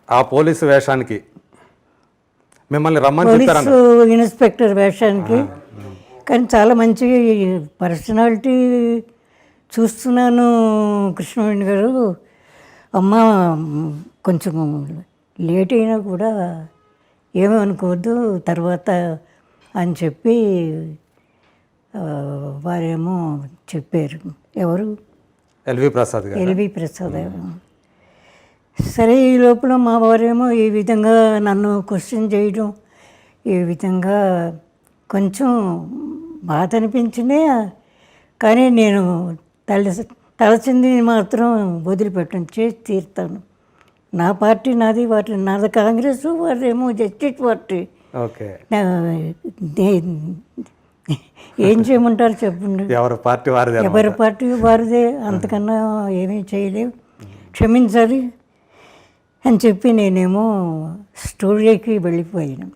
ఆ పోలీసు వేషానికి మిమ్మల్ని రమ్మని పోలీసు ఇన్స్పెక్టర్ వేషానికి. కానీ చాలా మంచి పర్సనాలిటీ చూస్తున్నాను కృష్ణవేణి గారు. అమ్మ కొంచెం లేట్ అయినా కూడా ఏమీ అనుకోవద్దు తర్వాత అని చెప్పి వారేమో చెప్పారు. ఎవరు? ఎల్వి ప్రసాద్ గారు. ఎల్వి ప్రసాద్. సరే, ఈ లోపల మా వారేమో ఈ విధంగా నన్ను క్వశ్చన్ చేయడం, ఈ విధంగా కొంచెం బాధ అనిపించింది. కానీ నేను తలచింది మాత్రం వదిలిపెట్టను, చేసి తీరుతాను. నా పార్టీ నాది, నాది కాంగ్రెస్, వారేమో జస్టిస్ పార్టీ. ఓకే, ఏం చేయమంటారు చెప్పండి. ఎవరి పార్టీ వారిదే, ఎవరి పార్టీ వారిదే. అంతకన్నా ఏమీ చేయలేవు, క్షమించాలి అని చెప్పి నేనేమో స్టూడియోకి వెళ్ళిపోయాను.